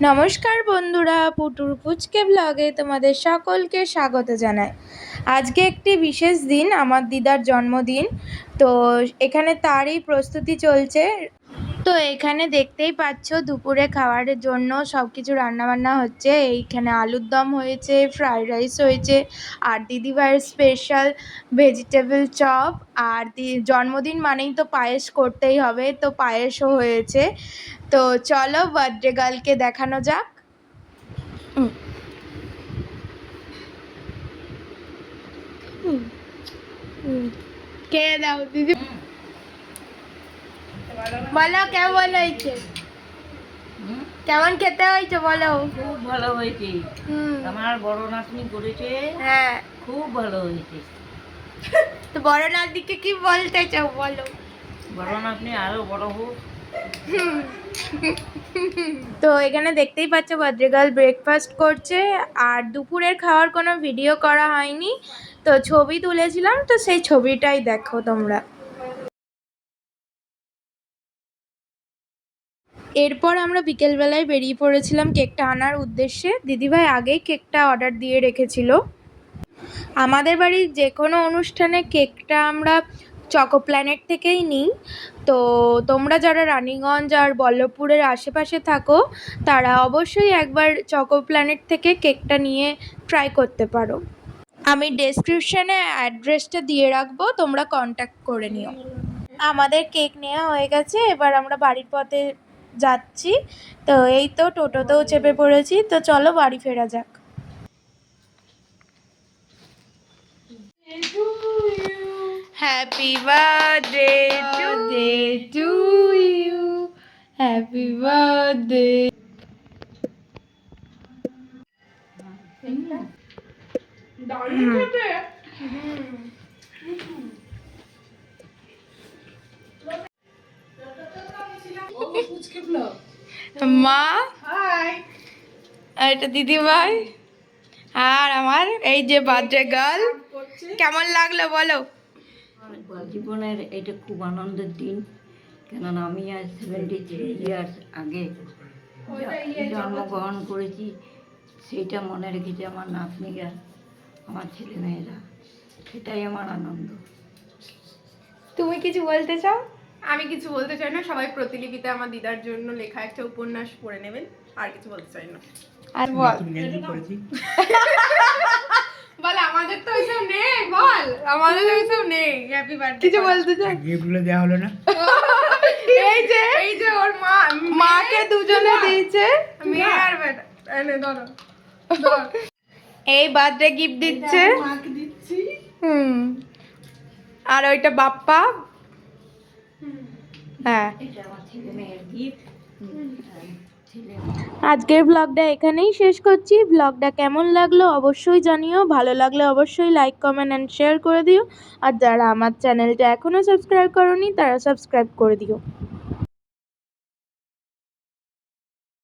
নমস্কার বন্ধুরা, পুটুর পুচকে ব্লগে তোমাদের সকলকে স্বাগত জানাই। আজকে একটি বিশেষ দিন, আমার দিদার জন্মদিন। তো এখানে তারই প্রস্তুতি চলছে। তো এখানে দেখতেই পাচ্ছ দুপুরে খাবারের জন্য সব কিছু রান্নাবান্না হচ্ছে। এইখানে আলুর দম হয়েছে, ফ্রাইড রাইস হয়েছে, আর দিদিভাইয়ের স্পেশাল ভেজিটেবল চপ। আর জন্মদিন মানেই তো পায়েস করতেই হবে, তো পায়েসও হয়েছে। তো চলো বার্থডে গার্লকে দেখানো যাক। কে দাও দিদি, বলো কেমন হয়েছে, কেমন খেতে হয়েছে বলো। খুব ভালো হয়েছে। আমার বড় নাতনি করেছে। হ্যাঁ, খুব ভালো হয়েছে। তো বড় নাতিকে কি বলতে চাও বলো। বড় নাতনি আরো বড় হোক। তো এখানে দেখতেই পাচ্ছ বার্থডে গার্ল ব্রেকফাস্ট করছে। আর দুপুরের খাওয়ার কোনো ভিডিও করা হয়নি, তো ছবি তুলেছিলাম, তো সেই ছবিটাই দেখো তোমরা। এরপর আমরা বিকেলবেলায় বেরিয়ে পড়েছিলাম কেকটা আনার উদ্দেশ্যে। দিদিভাই আগেই কেকটা অর্ডার দিয়ে রেখেছিল। আমাদের বাড়ির যে কোনো অনুষ্ঠানে কেকটা আমরা চকো প্ল্যানেট থেকেই নিই। তো তোমরা যারা রানীগঞ্জ আর বল্লভপুরের আশেপাশে থাকো, তারা অবশ্যই একবার চকো প্ল্যানেট থেকে কেকটা নিয়ে ট্রাই করতে পারো। আমি ডেসক্রিপশানে অ্যাড্রেসটা দিয়ে রাখবো, তোমরা কন্ট্যাক্ট করে নিও। আমাদের কেক নেওয়া হয়ে গেছে, এবার আমরা বাড়ির পথে যাচ্ছি। তো এই তো টোটোতেও চেপে পড়েছি, তো চলো বাড়ি ফেরা যাক। Happy birthday to you, happy birthday. মা, এটা দিদি ভাই, আর আমার এই যে বার্থডে গার্ল। কেমন লাগলো বলো। জীবনের এটা খুব আনন্দের দিন, কেননা আমি আজ 73 ইয়ার্স আগে জন্মগ্রহণ করেছি। সেইটা মনে রেখেছে আমার নাতনিরা, আমার ছেলে মেয়েরা। সেটাই আমার আনন্দ। তুমি কিছু বলতে চাও? আমি কিছু বলতে চাই না, সবাই প্রতিলিপিতে আমার দিদার জন্য লেখা একটা উপন্যাস পড়ে নেবেন, আর কিছু বলতে চাই না। আর বল বল, আমাদের তো ওইসব নেই, বল আমাদের ওইসব নেই। হ্যাপি বার্থডে কিছু বলতে চাও? গিফটগুলো দেওয়া হলো না। এই যে ওর মা মাকে দুজনে দিয়েছে, মেয়ে আর বেটা। এনে ধরো, এই বার্থডে গিফট দিচ্ছে। মাকে দিচ্ছি। আর ওইটা বাপ্পা। হ্যাঁ, এটা আমার ছেলে মেয়ের গিফট। আজকের ব্লগটা এখানেই শেষ করছি। ব্লগটা কেমন লাগলো অবশ্যই জানিও, ভালো লাগলে অবশ্যই লাইক কমেন্ট অ্যান্ড শেয়ার করে দিও। আর যারা আমার চ্যানেলটা এখনও সাবস্ক্রাইব করোনি, তারা সাবস্ক্রাইব করে দিও।